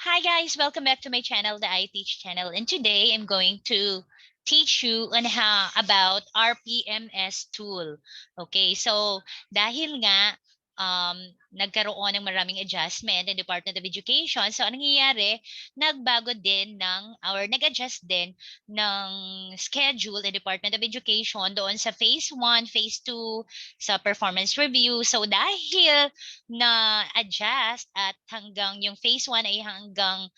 Hi guys, welcome back to my channel, the I Teach channel. And today I'm going to teach you on how about RPMS tool. Okay, so dahil nga nagkaroon ng maraming adjustment ng Department of Education, so anong nangyayari, nagbago din ng or nag-adjust din ng schedule ng Department of Education doon sa phase 1, phase 2, sa performance review. So dahil na adjust at hanggang yung phase 1 ay hanggang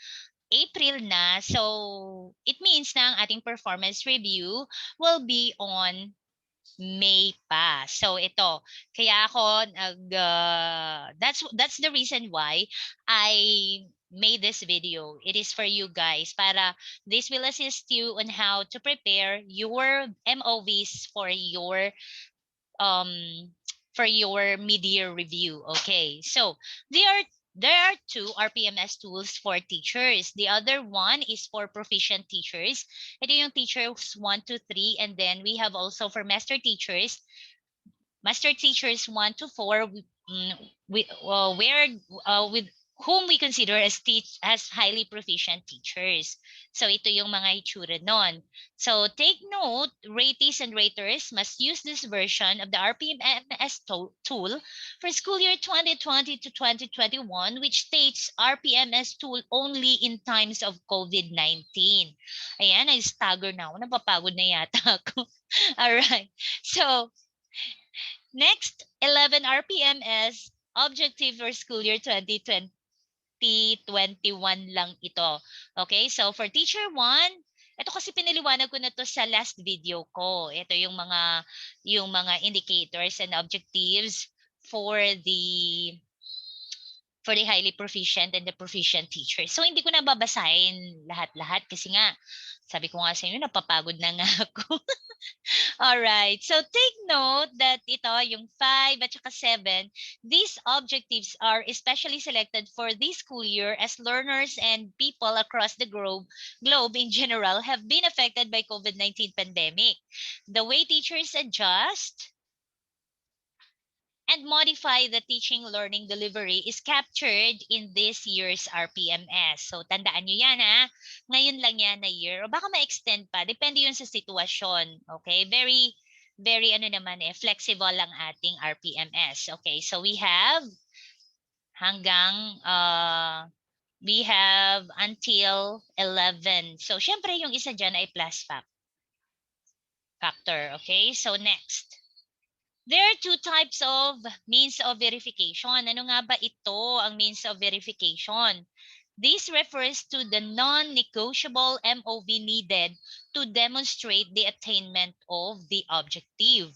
April na. So it means na ang ating performance review will be on May pa. So ito, kaya ako that's the reason why I made this video. It is for you guys para this will assist you on how to prepare your MOVs um for your mid-year review. Okay, so there are two RPMS tools for teachers. The other one is for proficient teachers. Ito yung teachers 1 to 3, and then we have also for master teachers 1 to 4, with whom we consider as highly proficient teachers. So ito yung mga itsura nun. So take note, ratees and raters must use this version of the RPMS tool for school year 2020 to 2021, which states RPMS tool only in times of COVID-19. Ayan, I stagger na ako. Napapagod na yata ako. Alright. So, next, 11 RPMS objective for school year 2020-21 lang ito. Okay, so for teacher 1, ito kasi pinaliwanag ko na to sa last video ko. Ito yung mga indicators and objectives for the highly proficient and the proficient teachers. So hindi ko na babasahin lahat-lahat kasi nga sabi ko nga sa inyo napapagod na nga ako. Alright, so take note that ito, yung 5 at saka 7, these objectives are especially selected for this school year as learners and people across the globe in general have been affected by COVID-19 pandemic. The way teachers adjust and modify the teaching learning delivery is captured in this year's RPMS. So tandaan nyo yan ha. Ngayon lang yan na year. O baka ma-extend pa. Depende yun sa sitwasyon. Okay? Very, very flexible lang ating RPMS. Okay, so we have hanggang we have until 11. So syempre yung isa dyan ay plus factor. Okay, so next. There are two types of means of verification. Ano nga ba ito ang means of verification? This refers to the non-negotiable MOV needed to demonstrate the attainment of the objective.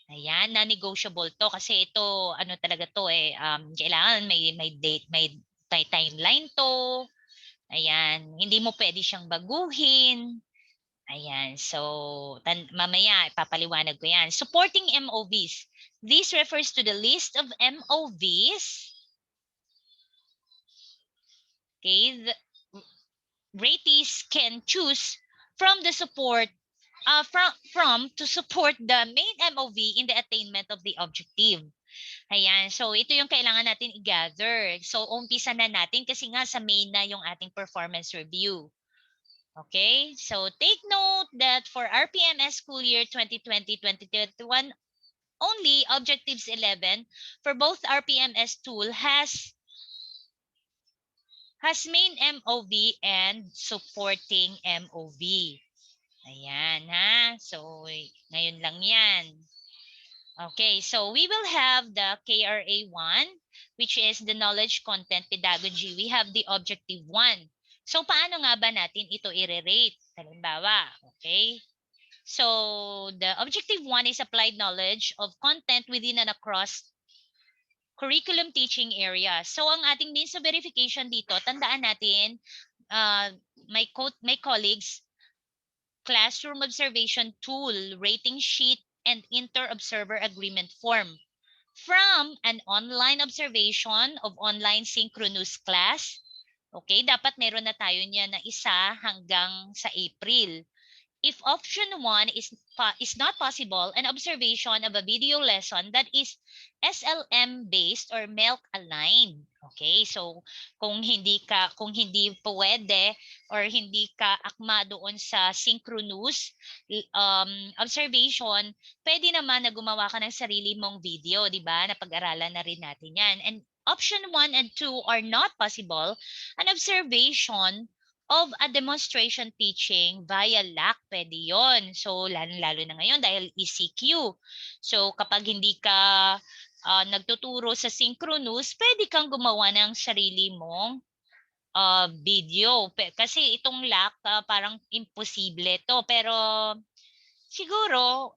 Ayan, non-negotiable to kasi ito, ano talaga to kailangan may date, may timeline to. Ayan, hindi mo pwede siyang baguhin. Ayan, so mamaya ipapaliwanag ko yan. Supporting MOVs. This refers to the list of MOVs. Okay, the ratees can choose from the support to support the main MOV in the attainment of the objective. Ayan, so ito yung kailangan natin i-gather. So umpisa na natin kasi nga sa main na yung ating performance review. Okay, so take note that for RPMS school year 2020-2021, only objectives 11 for both RPMS tool has main MOV and supporting MOV. Ayan ha, so ngayon lang yan. Okay, so we will have the KRA1, which is the knowledge content pedagogy. We have the objective 1. So paano nga ba natin ito i-rate? Halimbawa, okay? So the objective 1 is applied knowledge of content within and across curriculum teaching area. So ang ating means of verification dito, tandaan natin, my colleagues, classroom observation tool, rating sheet, and inter-observer agreement form. From an online observation of online synchronous class, okay, dapat meron na tayo niya na isa hanggang sa April. If option 1 is not possible, an observation of a video lesson that is SLM based or MELC aligned. Okay, so kung hindi pwede or hindi ka akma doon sa synchronous observation, pwede naman na gumawa ka ng sarili mong video, di ba? Napag-aralan na rin natin yan. And option 1 and 2 are not possible. An observation of a demonstration teaching via LAC, pwede yon. So, lalo na ngayon dahil ECQ. So, kapag hindi ka nagtuturo sa synchronous, pwede kang gumawa ng sarili mong video. Kasi itong LAC, parang imposible to. Pero siguro,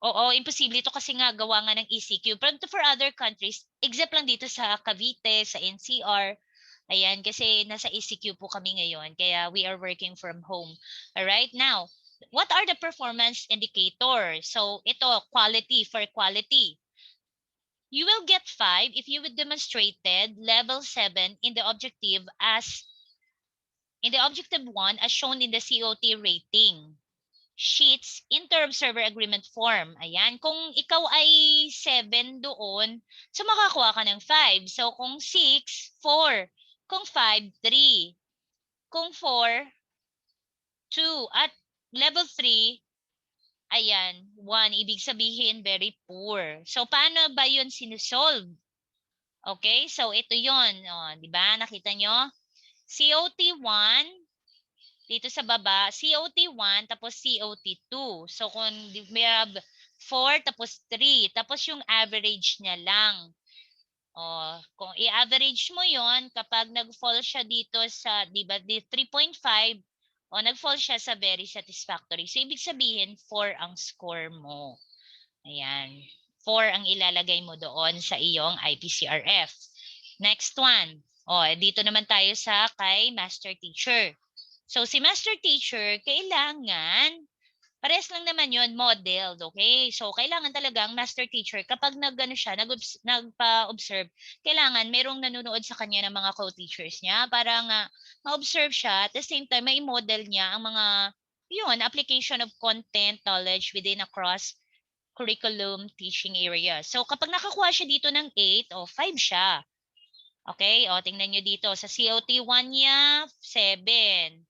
oo, imposible ito kasi nga gawa nga ng ECQ. But for other countries, except lang dito sa Cavite, sa NCR, ayan, kasi nasa ECQ po kami ngayon. Kaya we are working from home. Alright, now, what are the performance indicators? So, ito, quality for quality. You will get 5 if you would demonstrated level 7 in the objective 1 as shown in the COT rating sheets inter-observer agreement form. Ayan, kung ikaw ay 7 doon, so makakuha ka ng 5. So kung 6, 4. Kung 5, 3. Kung 4, 2. At level 3, ayan, 1. Ibig sabihin, very poor. So paano ba yun sinusolve? Okay, so ito yon, di ba? Nakita nyo? COT1, dito sa baba, COT1 tapos COT2. So kung we have 4 tapos 3, tapos yung average niya lang. Kung i-average mo yon, kapag nag-fall siya dito sa, di ba, 3.5, nag-fall siya sa very satisfactory. So ibig sabihin, 4 ang score mo. Ayan. 4 ang ilalagay mo doon sa iyong IPCRF. Next one. Dito naman tayo sa kay Master Teacher. So, si Master Teacher, kailangan, parehas lang naman yon, modeled, okay? So, kailangan talagang Master Teacher, kapag nagpa-observe, kailangan merong nanonood sa kanya ng mga co-teachers niya para nga ma-observe siya. At the same time, may model niya ang mga, application of content, knowledge within a cross curriculum teaching area. So, kapag nakakuha siya dito ng 8, 5 siya. Okay? Tingnan nyo dito. Sa COT1 niya, 7.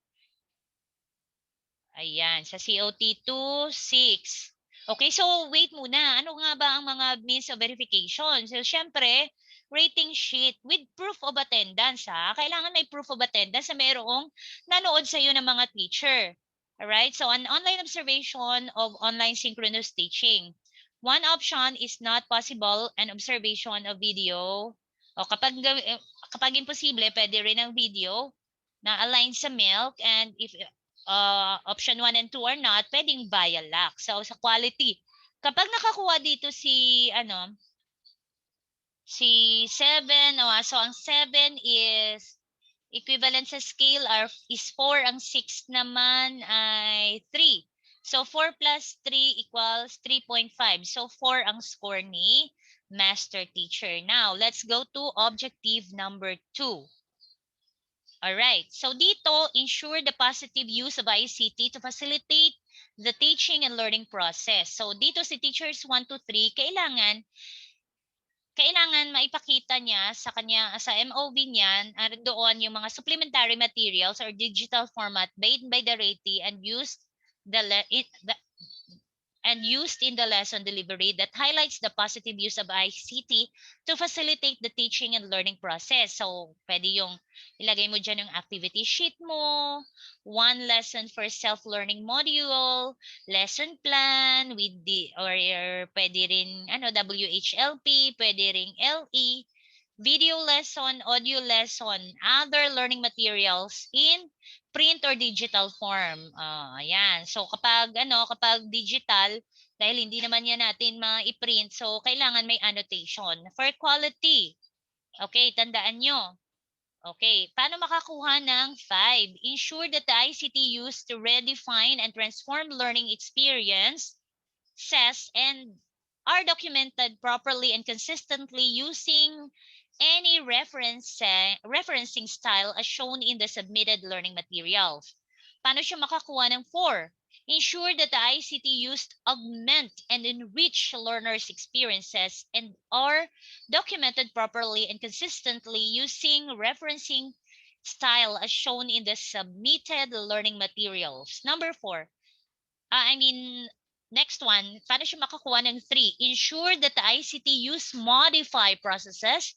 Ayan. Sa COT2, 6. Okay, so wait muna. Ano nga ba ang mga means of verification? So, syempre, rating sheet with proof of attendance. Kailangan may proof of attendance na mayroong nanood sa iyo ng mga teacher. Alright, so an online observation of online synchronous teaching. One option is not possible an observation of video. Kapag imposible, pwede rin ang video na align sa milk, and if option 1 and 2 are not, pwedeng via LAC. So sa quality, kapag nakakuha dito si 7, so ang 7 is equivalent sa scale is 4, ang 6 naman ay 3. So 4 plus 3 equals 3.5. So 4 ang score ni Master Teacher. Now, let's go to objective number 2. Alright, so dito, ensure the positive use of ICT to facilitate the teaching and learning process. So dito si teachers 1 to 3, kailangan maipakita niya sa MOV niyan, doon yung mga supplementary materials or digital format made by the RATI and used in the lesson delivery that highlights the positive use of ICT to facilitate the teaching and learning process. So, pwede yung ilagay mo dyan yung activity sheet mo, one lesson for self-learning module, lesson plan with or pwede rin WHLP, pwede rin LE, video lesson, audio lesson, other learning materials in print or digital form. Ayan. So kapag digital, dahil hindi naman yan natin ma-print, so kailangan may annotation. For quality, okay, tandaan nyo. Okay, paano makakuha ng 5? Ensure that the ICT used to redefine and transform learning experience says and are documented properly and consistently using any referencing style as shown in the submitted learning materials. Paano siya makakuha ng 4? Ensure that the ICT used augment and enrich learners' experiences and are documented properly and consistently using referencing style as shown in the submitted learning materials. Number 4, I mean, next one, paano siya makakuha ng 3? Ensure that the ICT use modify processes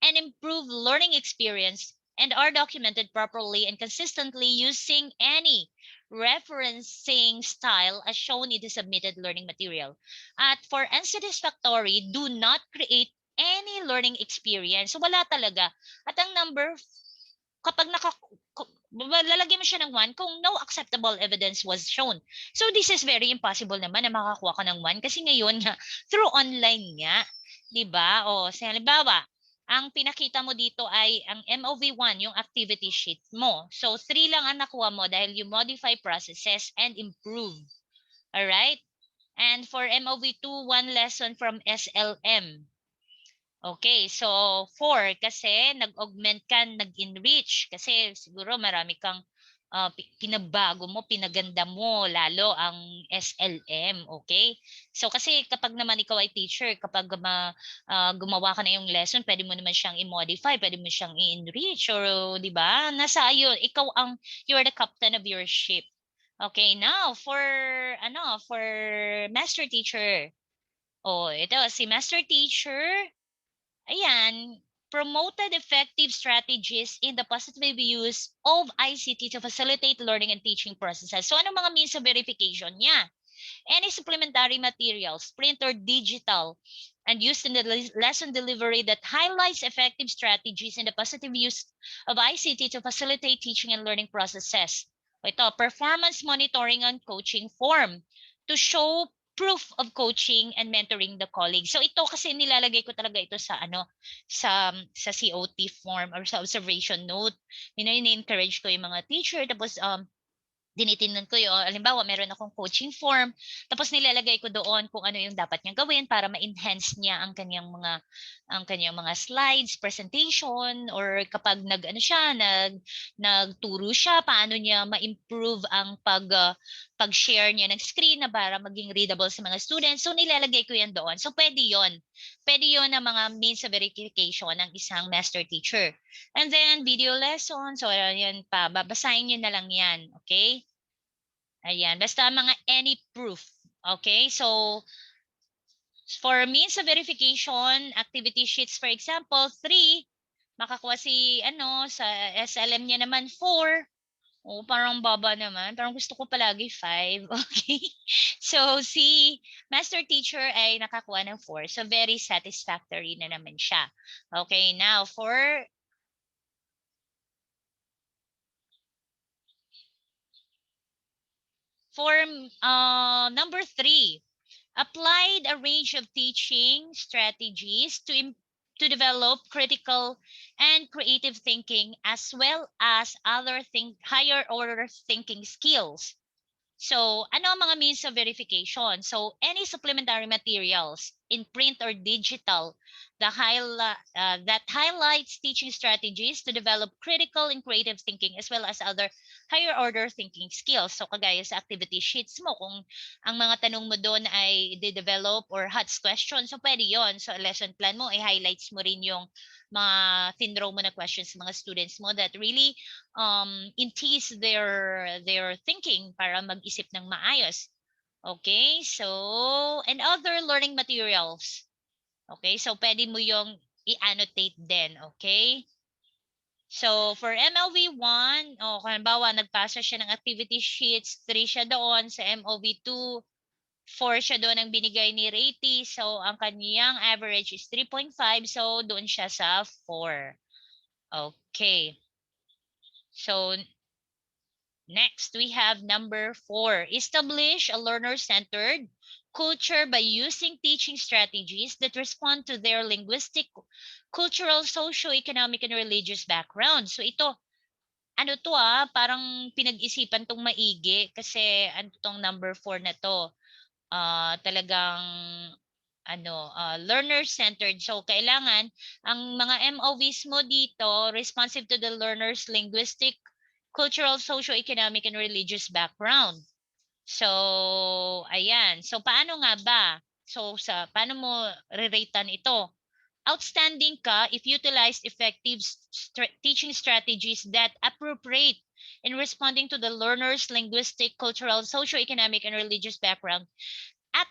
and improve learning experience and are documented properly and consistently using any referencing style as shown in the submitted learning material. At for unsatisfactory, do not create any learning experience. So wala talaga. At ang number, kapag lalagyan mo siya ng 1 kung no acceptable evidence was shown. So this is very impossible naman na makakuha ka ng 1 kasi ngayon nga through online nga, 'di ba? O sa halimbawa, ang pinakita mo dito ay ang MOV1, yung activity sheet mo. So 3 lang ang nakuha mo dahil you modify processes and improve. All right? And for MOV2, 1 lesson from SLM. Okay, so 4 kasi nag-augment ka, nag-enrich kasi siguro marami kang pinabago mo, pinaganda mo lalo ang SLM, okay? So kasi kapag naman ikaw ay teacher, kapag gumawa ka na yung lesson, pwede mo naman siyang i-modify, pwede mo siyang i-enrich or 'di ba? Nasa iyo, ikaw ang you're the captain of your ship. Okay, now for master teacher. Oh, ito si master teacher. Ayan, promoted effective strategies in the positive use of ICT to facilitate learning and teaching processes. So ano mga means of verification niya? Any supplementary materials, print or digital, and used in the lesson delivery that highlights effective strategies in the positive use of ICT to facilitate teaching and learning processes. Ito, performance monitoring and coaching form to show proof of coaching and mentoring the colleagues. So ito kasi nilalagay ko talaga ito sa sa COT form or sa observation note. Ini-encourage ko yung mga teacher tapos tinitingnan ko yung, halimbawa, meron akong coaching form, tapos nilalagay ko doon kung ano yung dapat niyang gawin para ma-enhance niya ang kanyang mga slides, presentation, or kapag nagturo siya, paano niya ma-improve ang pag-share niya ng screen na para maging readable sa mga students. So nilalagay ko yan doon. So pwede yon. Pwede yon ang mga means of verification ng isang master teacher. And then video lessons, so yan pa, babasahin niyo na lang yan, okay? Ayan, basta mga any proof. Okay, so for means of verification, activity sheets for example, 3, makakuha si sa SLM niya naman 4. Oh, parang baba naman. Parang gusto ko palagi 5. Okay. So si master teacher ay nakakuha ng 4. So very satisfactory na naman siya. Okay, now for number 3, applied a range of teaching strategies to develop critical and creative thinking as well as other higher order thinking skills. So, ano ang mga means of verification? So, any supplementary materials in print or digital that highlights teaching strategies to develop critical and creative thinking as well as other higher order thinking skills. So, kagaya sa activity sheets mo, kung ang mga tanong mo doon ay de-develop or HOTS questions, so pwede yon. So, lesson plan mo, i-highlights mo rin yung mga tinrow mo na questions sa mga students mo that really entice their thinking para mag-isip ng maayos. Okay, so and other learning materials. Okay, so pwede mo yung i-annotate din, okay? So for MLV1, kung halimbawa nagpasa siya ng activity sheets, 3 siya doon, sa MOV2, 4 siya doon ang binigay ni Rati. So ang kanyang average is 3.5, so doon siya sa 4. Okay. So next, we have number 4. Establish a learner-centered culture by using teaching strategies that respond to their linguistic, cultural, socio-economic, and religious background. So ito, parang pinag-isipan tong maigi kasi tong number 4 na to. Talagang learner-centered. So, kailangan ang mga MOVs mo dito, responsive to the learner's linguistic, cultural, socio-economic, and religious background. So, ayan. So, paano nga ba? So, paano mo re-ratean ito? Outstanding ka if utilized effective teaching strategies that appropriate in responding to the learner's linguistic, cultural, socioeconomic, and religious background at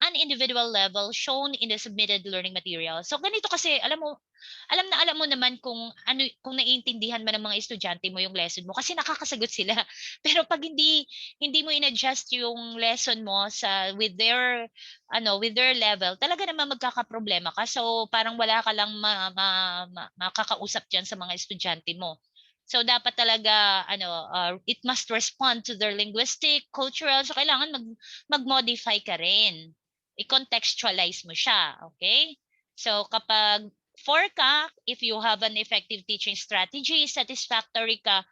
an individual level shown in the submitted learning material. So ganito kasi, alam mo naman kung ano, kung naiintindihan man ng mga estudyante mo yung lesson mo kasi nakakasagot sila. Pero pag hindi mo in-adjust yung lesson mo sa with their level, talaga naman magkakaproblema ka. So parang wala ka lang makakausap diyan sa mga estudyante mo. So dapat talaga it must respond to their linguistic, cultural, so kailangan mag-modify ka rin, i-contextualize mo siya, okay? So kapag 4 ka, if you have an effective teaching strategy, satisfactory ka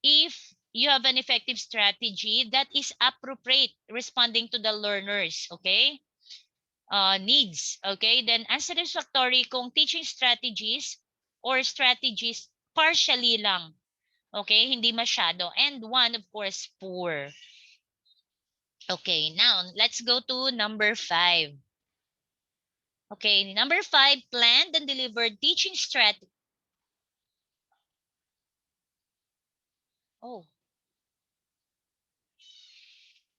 if you have an effective strategy that is appropriate responding to the learners, okay? Needs, okay? Then unsatisfactory kung teaching strategies or strategies partially lang, okay? Hindi masyado. And 1, of course, poor. Okay, now let's go to number 5. Okay, number 5, planned and delivered teaching strategy. Oh,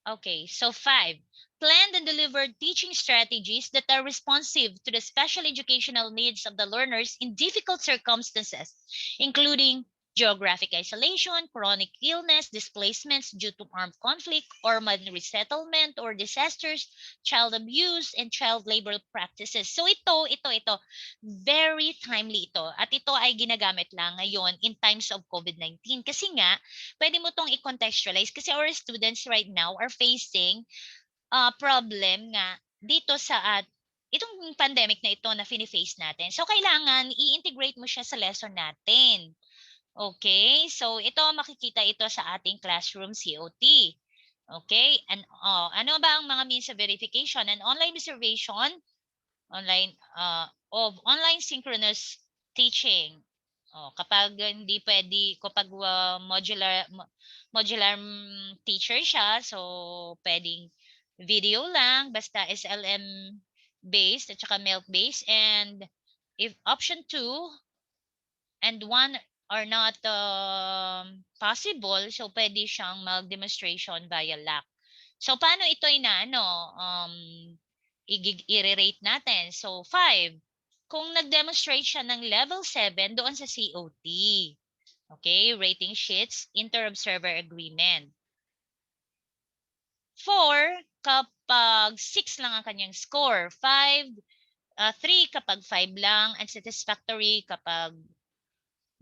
okay. So 5, planned and delivered teaching strategies that are responsive to the special educational needs of the learners in difficult circumstances, including geographic isolation, chronic illness, displacements due to armed conflict, urban resettlement or disasters, child abuse, and child labor practices. So ito, very timely ito. At ito ay ginagamit lang ngayon in times of COVID-19. Kasi nga, pwede mo tong i-contextualize kasi our students right now are facing problem nga dito itong pandemic na ito na fini-face natin. So, kailangan i-integrate mo siya sa lesson natin. Okay? So, makikita ito sa ating classroom COT. Okay? And ano ba ang mga means of verification? An online observation of online synchronous teaching. Kapag hindi pwede, kapag modular teacher siya, so pwedeng video lang, basta SLM based at saka MELT based. And if option 2 and 1 are not possible, so pwede siyang mag-demonstration via LAC. So paano ito i-rate natin? So 5, kung nag-demonstrate siya ng level 7 doon sa COT. Okay, rating sheets, inter-observer agreement. 4, kapag 6 lang ang kanyang score. 5, 3 kapag 5 lang, unsatisfactory kapag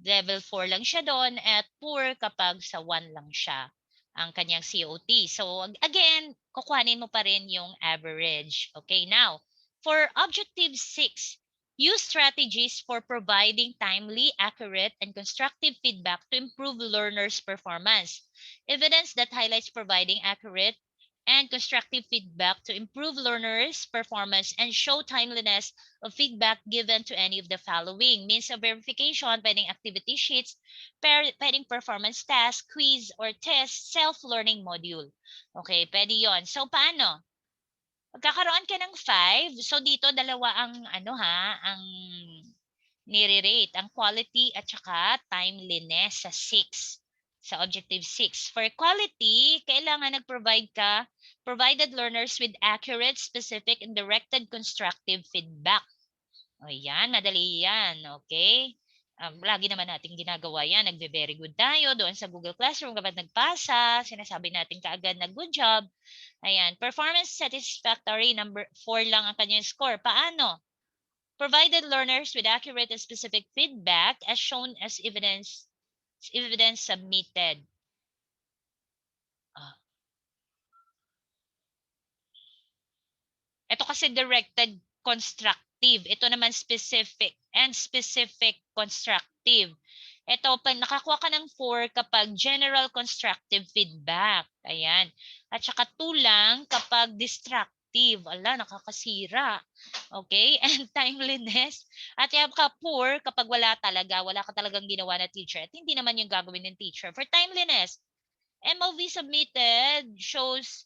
level 4 lang siya doon, at poor kapag sa 1 lang siya ang kanyang COT. So again, kukuhanin mo pa rin yung average. Okay, now, for objective 6, use strategies for providing timely, accurate, and constructive feedback to improve learners' performance. Evidence that highlights providing accurate and constructive feedback to improve learners' performance and show timeliness of feedback given to any of the following. Means of verification, pwedeng activity sheets, pwedeng performance task, quiz, or test, self-learning module. Okay, pwede yon. So, paano? Magkakaroon ka ng 5. So, dito dalawa ang nire-rate, ang quality at saka timeliness sa 6. Sa objective 6. For quality, kailangan provided learners with accurate, specific, and directed constructive feedback. O yan, madali yan. Okay? Lagi naman natin ginagawa yan. Nagbe-very good tayo doon sa Google Classroom. Kapag nagpasa, sinasabi natin kaagad na good job. Ayan. Performance satisfactory, number 4 lang ang kanyang score. Paano? Provided learners with accurate and specific feedback as shown as evidence submitted. Ito kasi directed constructive. Ito naman specific and specific constructive. Ito, pag nakakuha ka ng 4 kapag general constructive feedback. Ayan. At saka 2 lang kapag destructive. Ala, nakakasira. Okay? And timeliness. At yung ka poor kapag wala ka talagang ginawa na teacher. At hindi naman yung gagawin ng teacher. For timeliness, MOV submitted shows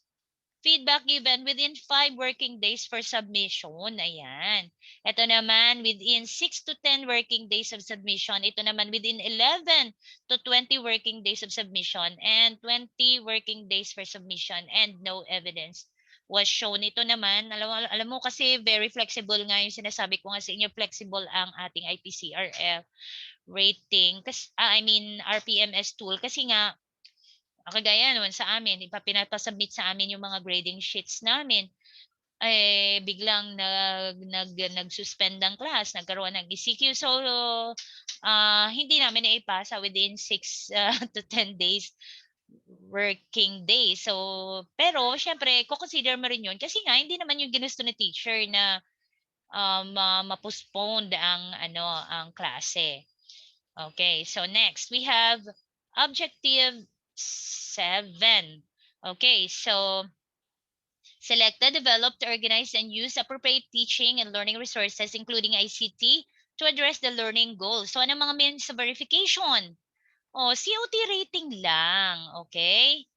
feedback given within 5 working days for submission. Ayan. Ito naman within 6 to 10 working days of submission. Ito naman within 11 to 20 working days of submission and 20 working days for submission and no evidence was shown. Ito naman, alam mo kasi very flexible nga yung sinasabi ko nga sa inyo, flexible ang ating IPCR rating. Kasi, I mean, RPMS tool. Kasi nga, kagaya naman sa amin, pinapasubmit sa amin yung mga grading sheets namin. Biglang nag-suspend ang class, nagkaroon ng ECQ. So, hindi namin naipasa within 6 to 10 days working days. So, pero syempre, ko-consider mo rin yun kasi nga hindi naman yung ginusto ni teacher na ma-postpone ang klase. Okay, so next we have objective 7. Okay, so selected, developed, organize, and use appropriate teaching and learning resources, including ICT, to address the learning goals. So, ano mga means of verification? COT rating lang. Okay?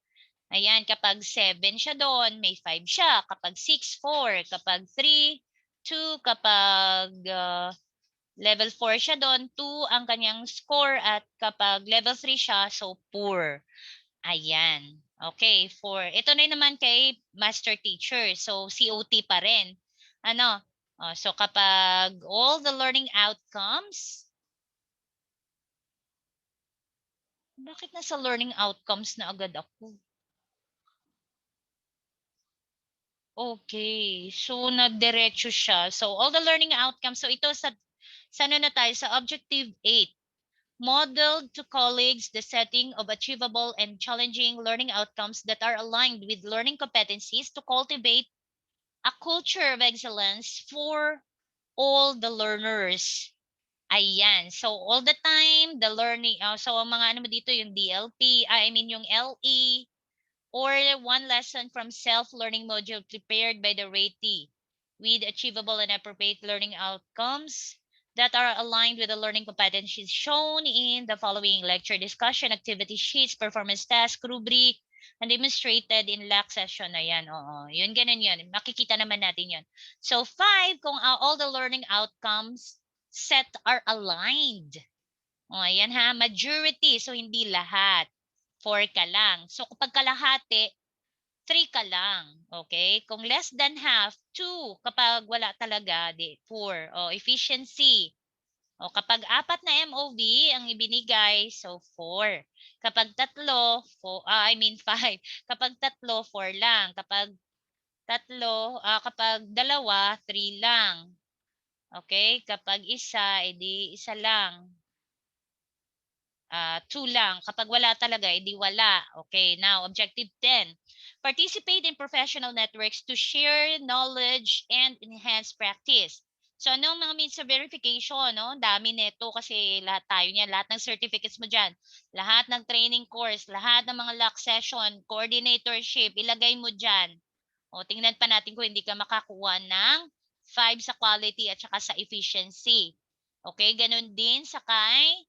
Ayan, kapag 7 siya doon, may 5 siya. Kapag 6, 4. Kapag 3, 2. Kapag level 4 siya doon, 2 ang kanyang score. At kapag level 3 siya, so poor. Ayan. Okay, ito na naman kay master teacher. So, COT pa rin. Ano? So, kapag all the learning outcomes, bakit nasa learning outcomes na agad ako? Okay, so nagdiretso siya. So, all the learning outcomes. So, ito sa ano na tayo? Sa objective 8. Modeled to colleagues the setting of achievable and challenging learning outcomes that are aligned with learning competencies to cultivate a culture of excellence for all the learners. Ayan. So, all the time, the learning, so ang mga ano mo dito, yung DLP, I mean yung LE, or one lesson from self-learning module prepared by the ratee with achievable and appropriate learning outcomes that are aligned with the learning competencies shown in the following lecture discussion, activity sheets, performance task, rubric, and demonstrated in LAC session. Ayan, oo. Yun, ganun yun. Makikita naman natin yun. So, 5, kung all the learning outcomes set are aligned. O, ayan ha, majority. So, hindi lahat. 4 ka lang. So, kapag kalahati, 3 ka lang. Okay? Kung less than half, 2. Kapag wala talaga, 4. O, efficiency. O, kapag 4 na MOV ang ibinigay, so 4. Kapag 3, 5. Kapag 3, 4 lang. Kapag 2, 3 lang. Okay? Kapag isa, edi isa lang. 2 lang. Kapag wala talaga, edi wala. Okay, now objective 10. Participate in professional networks to share knowledge and enhance practice. So, anong mga means of verification? No? Dami nito kasi lahat tayo niyan. Lahat ng certificates mo dyan. Lahat ng training course. Lahat ng mga LAC session, coordinatorship, ilagay mo dyan. O, tingnan pa natin kung hindi ka makakuha ng 5 sa quality at saka sa efficiency. Okay, ganun din sa kay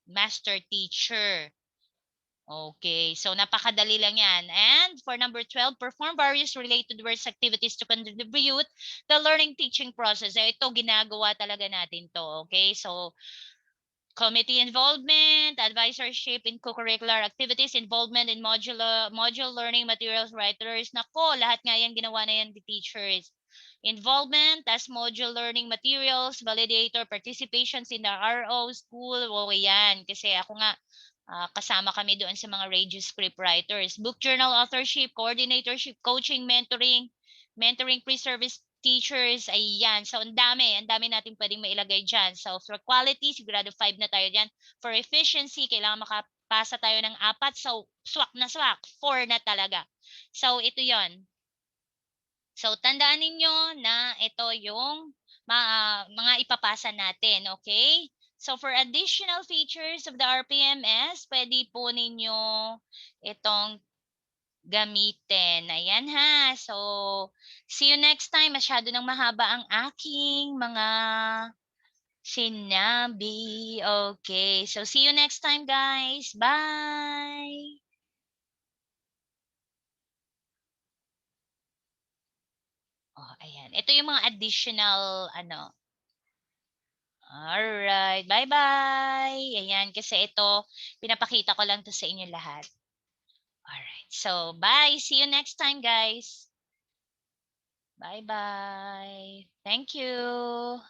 master teacher. Okay, so napakadali lang yan. And for number 12, perform various related works activities to contribute the learning teaching process. Ito, ginagawa talaga natin to. Okay, so committee involvement, advisorship in co-curricular activities, involvement in module learning materials writers. Nako, lahat nga yan ginawa na yan the teachers. Involvement as module learning materials, validator, participations in the RO, school, yan. Kasi ako nga, kasama kami doon sa mga radio script writers. Book journal authorship, coordinatorship, coaching, mentoring pre-service teachers, ayan. So, ang dami natin pwedeng mailagay dyan. So, for quality, sigurado 5 na tayo dyan. For efficiency, kailangan makapasa tayo ng 4. So, swak na swak. 4 na talaga. So, ito yon. So, tandaan ninyo na ito yung mga ipapasa natin, okay? So, for additional features of the RPMS, pwede po ninyo itong gamitin. Ayan ha. So, see you next time. Masyado nang mahaba ang aking mga Sinabi. Okay. So, see you next time, guys. Bye! Oh, ayan. Ito yung mga additional, ano. Alright. Bye-bye! Ayan, kasi ito, pinapakita ko lang to sa inyo lahat. Alright. So, bye! See you next time, guys. Bye-bye! Thank you!